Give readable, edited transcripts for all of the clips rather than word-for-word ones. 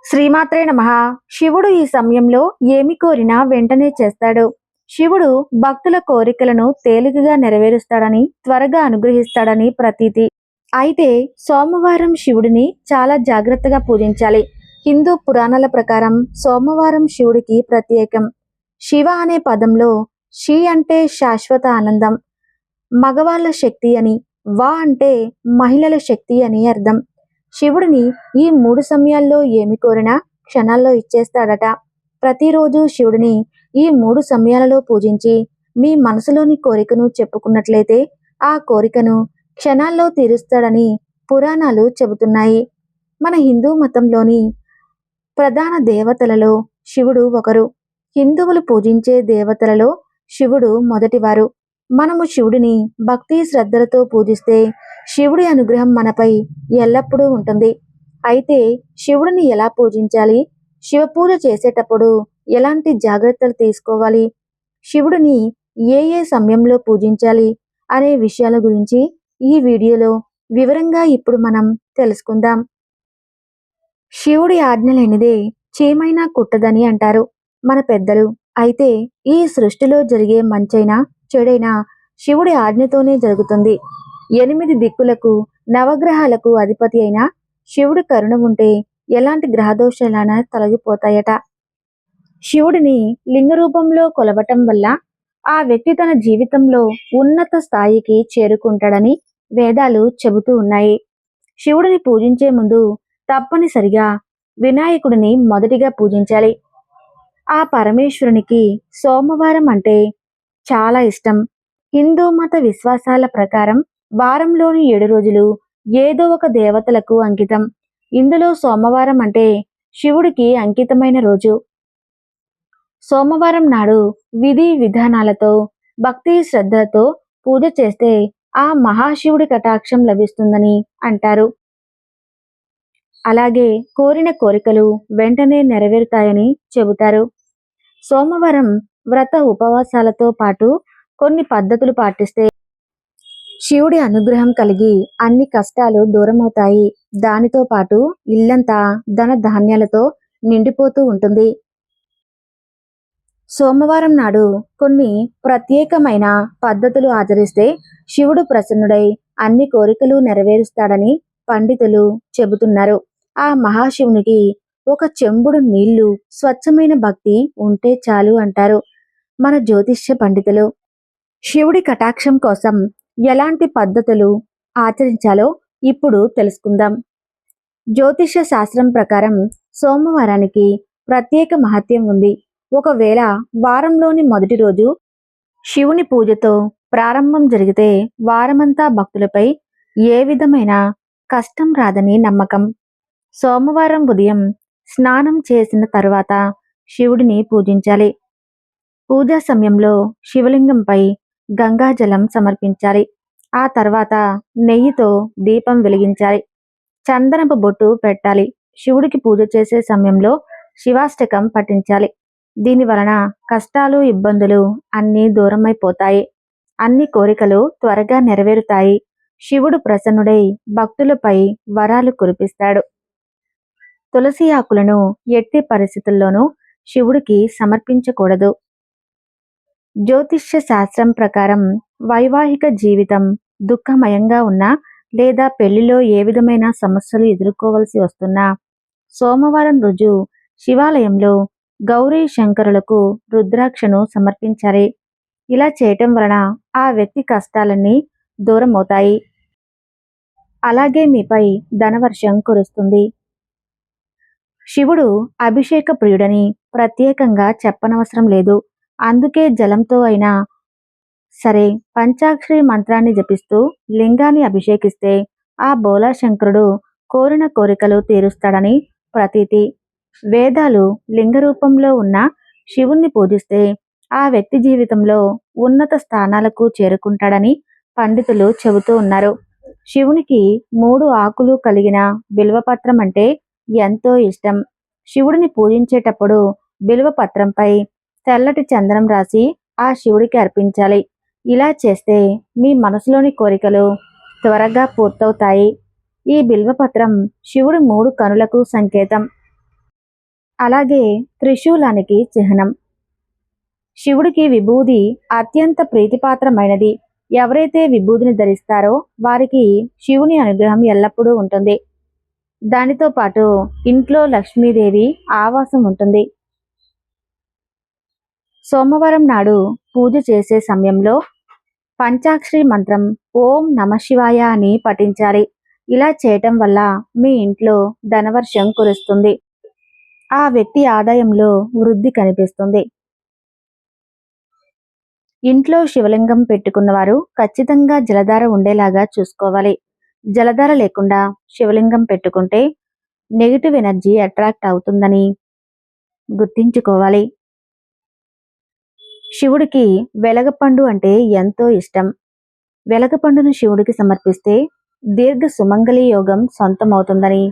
శ్రీమాత్రే నమః. శివుడు ఈ సమయంలో ఏమి కోరినా వెంటనే చేస్తాడు. శివుడు భక్తుల కోరికలను తేలికగా నెరవేరుస్తాడని, త్వరగా అనుగ్రహిస్తాడని ప్రతీతి. అయితే సోమవారం శివుడిని చాలా జాగ్రత్తగా పూజించాలి. హిందూ పురాణాల ప్రకారం సోమవారం శివుడికి ప్రత్యేకం. శివ అనే పదంలో షి అంటే శాశ్వత ఆనందం, మగవాళ్ళ శక్తి అని, వా అంటే మహిళల శక్తి అని అర్థం. శివుడిని ఈ 3 సమయాల్లో ఏమి కోరినా క్షణాల్లో ఇచ్చేస్తాడట. ప్రతిరోజు శివుడిని ఈ 3 సమయాలలో పూజించి మీ మనసులోని కోరికను చెప్పుకున్నట్లయితే ఆ కోరికను క్షణాల్లో తీరుస్తాడని పురాణాలు చెబుతున్నాయి. మన హిందూ మతంలోని ప్రధాన దేవతలలో శివుడు ఒకరు. హిందువులు పూజించే దేవతలలో శివుడు మొదటివారు. మనము శివుడిని భక్తి శ్రద్ధలతో పూజిస్తే శివుడి అనుగ్రహం మనపై ఎల్లప్పుడూ ఉంటుంది. అయితే శివుడిని ఎలా పూజించాలి, శివ పూజ చేసేటప్పుడు ఎలాంటి జాగ్రత్తలు తీసుకోవాలి, శివుడిని ఏ ఏ సమయంలో పూజించాలి అనే విషయాల గురించి ఈ వీడియోలో వివరంగా ఇప్పుడు మనం తెలుసుకుందాం. శివుడి ఆజ్ఞ లేనిదే చీమైనా కుట్టదని అంటారు మన పెద్దలు. అయితే ఈ సృష్టిలో జరిగే మంచైనా చెడైనా శివుడి ఆజ్ఞతోనే జరుగుతుంది. 8 దిక్కులకు నవగ్రహాలకు అధిపతి అయిన శివుడి కరుణ ఉంటే ఎలాంటి గ్రహదోషాలైనా తొలగిపోతాయట. శివుడిని లింగ రూపంలో కొలవటం వల్ల ఆ వ్యక్తి తన జీవితంలో ఉన్నత స్థాయికి చేరుకుంటాడని వేదాలు చెబుతూ ఉన్నాయి. శివుడిని పూజించే ముందు తప్పనిసరిగా వినాయకుడిని మొదటిగా పూజించాలి. ఆ పరమేశ్వరునికి సోమవారం అంటే చాలా ఇష్టం. హిందూ మత విశ్వాసాల ప్రకారం వారంలోని 7 రోజులు ఏదో ఒక దేవతలకు అంకితం. ఇందులో సోమవారం అంటే శివుడికి అంకితమైన రోజు. సోమవారం నాడు విధి విధానాలతో భక్తి శ్రద్ధలతో పూజ చేస్తే ఆ మహాశివుడి కటాక్షం లభిస్తుందని అంటారు. అలాగే కోరిన కోరికలు వెంటనే నెరవేరుతాయని చెబుతారు. సోమవారం వ్రత ఉపవాసాలతో పాటు కొన్ని పద్ధతులు పాటిస్తే శివుడి అనుగ్రహం కలిగి అన్ని కష్టాలు దూరమవుతాయి. దానితో పాటు ఇల్లంతా ధన ధాన్యాలతో నిండిపోతూ ఉంటుంది. సోమవారం నాడు కొన్ని ప్రత్యేకమైన పద్ధతులు ఆచరిస్తే శివుడు ప్రసన్నుడై అన్ని కోరికలు నెరవేరుస్తాడని పండితులు చెబుతున్నారు. ఆ మహాశివునికి ఒక చెంబుడు నీళ్లు, స్వచ్ఛమైన భక్తి ఉంటే చాలు అంటారు మన జ్యోతిష్య పండితులు. శివుడి కటాక్షం కోసం ఎలాంటి పద్ధతులు ఆచరించాలో ఇప్పుడు తెలుసుకుందాం. జ్యోతిష్య శాస్త్రం ప్రకారం సోమవారానికి ప్రత్యేక మహత్యం ఉంది. ఒకవేళ వారంలోని మొదటి రోజు శివుని పూజతో ప్రారంభం జరిగితే వారమంతా భక్తులపై ఏ విధమైన కష్టం రాదని నమ్మకం. సోమవారం ఉదయం స్నానం చేసిన తరువాత శివుడిని పూజించాలి. పూజా సమయంలో శివలింగంపై గంగాజలం సమర్పించాలి. ఆ తర్వాత నెయ్యితో దీపం వెలిగించాలి. చందనపు బొట్టు పెట్టాలి. శివుడికి పూజ చేసే సమయంలో శివాష్టకం పఠించాలి. దీని వలన కష్టాలు, ఇబ్బందులు అన్నీ దూరమైపోతాయి. అన్ని కోరికలు త్వరగా నెరవేరుతాయి. శివుడు ప్రసన్నుడై భక్తులపై వరాలు కురిపిస్తాడు. తులసి ఆకులను ఎట్టి పరిస్థితుల్లోనూ శివుడికి సమర్పించకూడదు. జ్యోతిష్య శాస్త్రం ప్రకారం వైవాహిక జీవితం దుఃఖమయంగా ఉన్నా లేదా పెళ్లిలో ఏ విధమైన సమస్యలు ఎదుర్కోవలసి వస్తున్నా సోమవారం రోజు శివాలయంలో గౌరీ శంకరులకు రుద్రాక్షను సమర్పించాలి. ఇలా చేయటం వలన ఆ వ్యక్తి కష్టాలన్నీ దూరమవుతాయి. అలాగే మీపై ధనవర్షం కురుస్తుంది. శివుడు అభిషేక ప్రియుడని ప్రత్యేకంగా చెప్పనవసరం లేదు. అందుకే జలంతో అయినా సరే పంచాక్షరి మంత్రాన్ని జపిస్తూ లింగాన్ని అభిషేకిస్తే ఆ బోలాశంకరుడు కోరిన కోరికలు తీరుస్తాడని ప్రతీతి. వేదాలు లింగ రూపంలో ఉన్న శివుణ్ణి పూజిస్తే ఆ వ్యక్తి జీవితంలో ఉన్నత స్థానాలకు చేరుకుంటాడని పండితులు చెబుతూ ఉన్నారు. శివునికి 3 ఆకులు కలిగిన బిల్వపత్రం అంటే ఎంతో ఇష్టం. శివుడిని పూజించేటప్పుడు బిల్వపత్రంపై తెల్లటి చందనం రాసి ఆ శివుడికి అర్పించాలి. ఇలా చేస్తే మీ మనసులోని కోరికలు త్వరగా పూర్తవుతాయి. ఈ బిల్వపత్రం శివుడి 3 కనులకు సంకేతం. అలాగే త్రిశూలానికి చిహ్నం. శివుడికి విభూది అత్యంత ప్రీతిపాత్రమైనది. ఎవరైతే విభూదిని ధరిస్తారో వారికి శివుని అనుగ్రహం ఎల్లప్పుడూ ఉంటుంది. దానితో పాటు ఇంట్లో లక్ష్మీదేవి ఆవాసం ఉంటుంది. సోమవారం నాడు పూజ చేసే సమయంలో పంచాక్షరి మంత్రం ఓం నమఃశివాయ అని పఠించాలి. ఇలా చేయటం వల్ల మీ ఇంట్లో ధనవర్షం కురుస్తుంది. ఆ వ్యక్తి ఆదాయంలో వృద్ధి కనిపిస్తుంది. ఇంట్లో శివలింగం పెట్టుకున్నవారు ఖచ్చితంగా జలధార ఉండేలాగా చూసుకోవాలి. జలధార లేకుండా శివలింగం పెట్టుకుంటే నెగిటివ్ ఎనర్జీ అట్రాక్ట్ అవుతుందని గుర్తించుకోవాలి. శివుడికి వెలగపండు అంటే ఎంతో ఇష్టం. వెలగపండును శివుడికి సమర్పిస్తే దీర్ఘ సుమంగళి యోగం సొంతమవుతుందని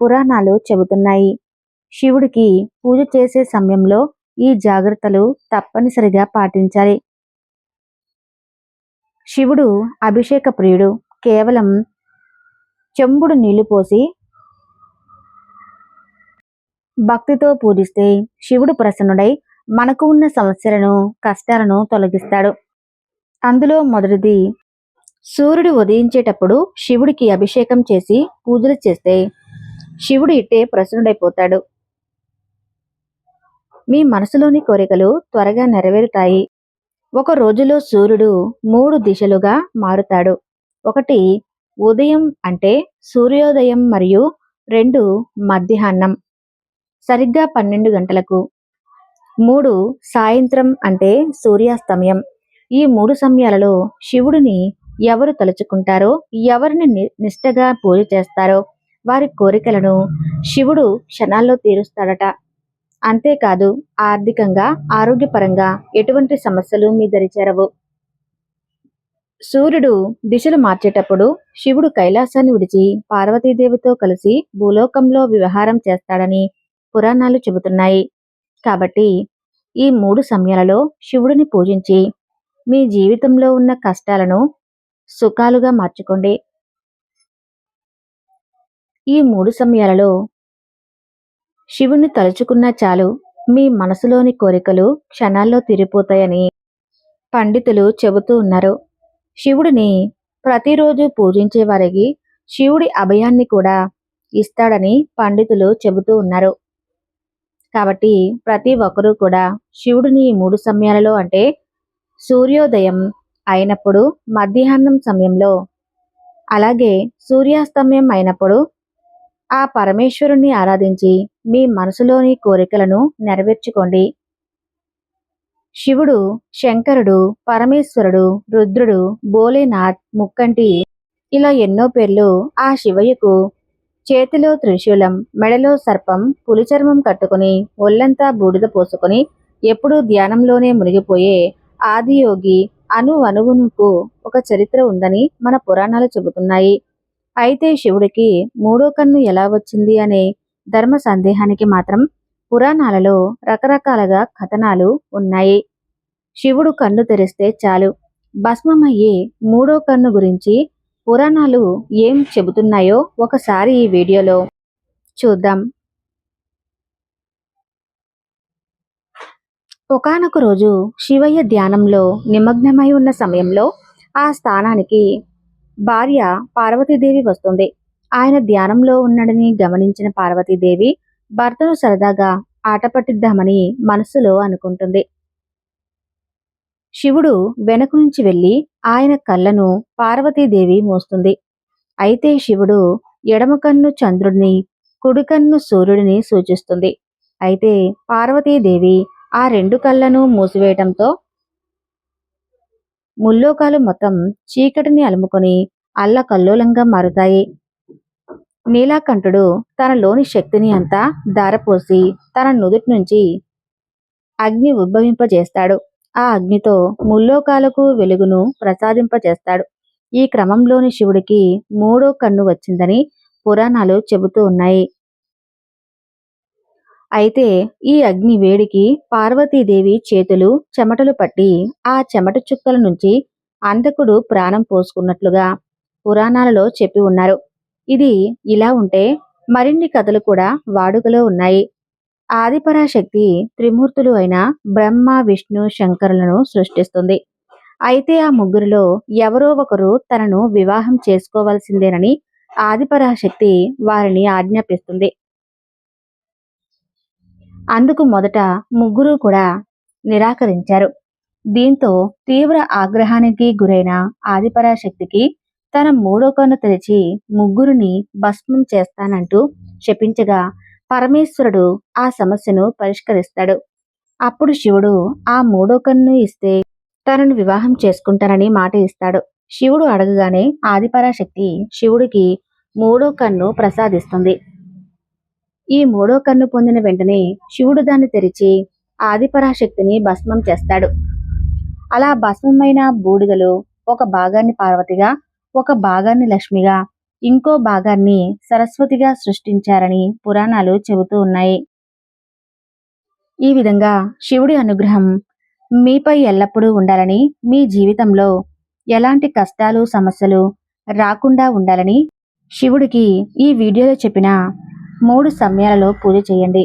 పురాణాలు చెబుతున్నాయి. శివుడికి పూజ చేసే సమయంలో ఈ జాగ్రత్తలు తప్పనిసరిగా పాటించాలి. శివుడు అభిషేక ప్రియుడు. కేవలం చెంబుడు నీళ్లు పోసి భక్తితో పూజిస్తే శివుడు ప్రసన్నుడై మనకు ఉన్న సమస్యలను, కష్టాలను తొలగిస్తాడు. అందులో మొదటిది, సూర్యుడు ఉదయించేటప్పుడు శివుడికి అభిషేకం చేసి పూజలు చేస్తే శివుడు ఇట్టే ప్రసన్నుడైపోతాడు. మీ మనసులోని కోరికలు త్వరగా నెరవేరుతాయి. ఒక రోజులో సూర్యుడు 3 దిశలుగా మారుతాడు. 1 ఉదయం అంటే సూర్యోదయం మరియు 2 మధ్యాహ్నం సరిగ్గా 12 గంటలకు, 3 సాయంత్రం అంటే సూర్యాస్తమయం. ఈ 3 సమయాలలో శివుడిని ఎవరు తలుచుకుంటారో, ఎవరిని నిష్టగా పూజ చేస్తారో వారి కోరికలను శివుడు క్షణాల్లో తీరుస్తాడట. అంతేకాదు ఆర్థికంగా, ఆరోగ్యపరంగా ఎటువంటి సమస్యలు మీ దరిచేరవు. సూర్యుడు దిశలు మార్చేటప్పుడు శివుడు కైలాసాన్ని విడిచి పార్వతీదేవితో కలిసి భూలోకంలో విహారం చేస్తాడని పురాణాలు చెబుతున్నాయి. కాబట్టి ఈ 3 సమయాలలో శివుడిని పూజించి మీ జీవితంలో ఉన్న కష్టాలను సుఖాలుగా మార్చుకోండి. ఈ 3 సమయాలలో శివుణ్ణి తలుచుకున్నా చాలు, మీ మనసులోని కోరికలు క్షణాల్లో తీరిపోతాయని పండితులు చెబుతూ ఉన్నారు. శివుడిని ప్రతిరోజు పూజించే వారికి శివుడి అభయాన్ని కూడా ఇస్తాడని పండితులు చెబుతూ ఉన్నారు. కాబట్టి ప్రతి ఒక్కరూ కూడా శివుడిని 3 సమయాలలో అంటే సూర్యోదయం అయినప్పుడు, మధ్యాహ్నం సమయంలో, అలాగే సూర్యాస్తమయం అయినప్పుడు ఆ పరమేశ్వరుణ్ణి ఆరాధించి మీ మనసులోని కోరికలను నెరవేర్చుకోండి. శివుడు శంకరుడు, పరమేశ్వరుడు, రుద్రుడు, భోలేనాథ్, ముక్కంటి ఇలా ఎన్నో పేర్లు ఆ శివయ్యకు. చేతిలో త్రిశూలం, మెడలో సర్పం, పులిచర్మం కట్టుకుని ఒళ్ళంతా బూడిద పోసుకుని ఎప్పుడూ ధ్యానంలోనే మునిగిపోయే ఆదియోగి అణువణువునకు ఒక చరిత్ర ఉందని మన పురాణాలు చెబుతున్నాయి. అయితే శివుడికి 3వ కన్ను ఎలా వచ్చింది అనే ధర్మ సందేహానికి మాత్రం పురాణాలలో రకరకాలుగా కథనాలు ఉన్నాయి. శివుడు కన్ను తెరిస్తే చాలు భస్మమయ్యే 3వ కన్ను గురించి పురాణాలు ఏం చెబుతున్నాయో ఒకసారి ఈ వీడియోలో చూద్దాం. ఒకానొక రోజు శివయ్య ధ్యానంలో నిమగ్నమై ఉన్న సమయంలో ఆ స్థానానికి భార్య పార్వతీదేవి వస్తుంది. ఆయన ధ్యానంలో ఉన్నాడని గమనించిన పార్వతీదేవి భర్తను సరదాగా ఆట పట్టిద్దామని మనస్సులో అనుకుంటుంది. శివుడు వెనక నుంచి వెళ్లి ఆయన కళ్ళను పార్వతీదేవి మోస్తుంది. అయితే శివుడు ఎడమ కన్ను చంద్రుడిని, కుడి కన్ను సూర్యుడిని సూచిస్తుంది. అయితే పార్వతీదేవి ఆ 2 కళ్ళను మూసివేయటంతో ముల్లోకాలు మొత్తం చీకటిని అలుముకొని అల్లకల్లోలంగా మారుతాయి. నీలకంఠుడు తనలోని శక్తిని అంతా ధారపోసి తన నుదుటి నుంచి అగ్ని ఉద్భవింపజేస్తాడు. ఆ అగ్నితో ముల్లోకాలకు వెలుగును ప్రసాదింపజేస్తాడు. ఈ క్రమంలోని శివుడికి 3వ కన్ను వచ్చిందని పురాణాలు చెబుతూ ఉన్నాయి. అయితే ఈ అగ్ని వేడికి పార్వతీదేవి చేతులు చెమటలు పట్టి ఆ చెమట చుక్కల నుంచి అంధకుడు ప్రాణం పోసుకున్నట్లుగా పురాణాలలో చెప్పి ఉన్నారు. ఇది ఇలా ఉంటే మరిన్ని కథలు కూడా వాడుకలో ఉన్నాయి. ఆదిపరాశక్తి త్రిమూర్తులు అయిన బ్రహ్మ విష్ణు శంకరులను సృష్టిస్తుంది. అయితే ఆ ముగ్గురిలో ఎవరో ఒకరు తనను వివాహం చేసుకోవాల్సిందేనని ఆదిపరాశక్తి వారిని ఆజ్ఞాపిస్తుంది. అందుకు మొదట ముగ్గురు కూడా నిరాకరించారు. దీంతో తీవ్ర ఆగ్రహానికి గురైన ఆదిపరాశక్తికి తన మూడో కన్ను తెరిచి ముగ్గురిని భస్మం చేస్తానంటూ శపించగా పరమేశ్వరుడు ఆ సమస్యను పరిష్కరిస్తాడు. అప్పుడు శివుడు ఆ మూడో కన్ను ఇస్తే తనను వివాహం చేసుకుంటానని మాట ఇస్తాడు. శివుడు అడగగానే ఆదిపరాశక్తి శివుడికి మూడో కన్ను ప్రసాదిస్తుంది. ఈ మూడో కన్ను పొందిన వెంటనే శివుడు దాన్ని తెరిచి ఆదిపరాశక్తిని భస్మం చేస్తాడు. అలా భస్మమైన బూడిదలో ఒక భాగాన్ని పార్వతిగా, ఒక భాగాన్ని లక్ష్మిగా, ఇంకో భాగాన్ని సరస్వతిగా సృష్టించారని పురాణాలు చెబుతూ ఉన్నాయి. ఈ విధంగా శివుడి అనుగ్రహం మీపై ఎల్లప్పుడూ ఉండాలని, మీ జీవితంలో ఎలాంటి కష్టాలు సమస్యలు రాకుండా ఉండాలని శివుడికి ఈ వీడియోలో చెప్పిన 3 సమయాలలో పూజ చేయండి.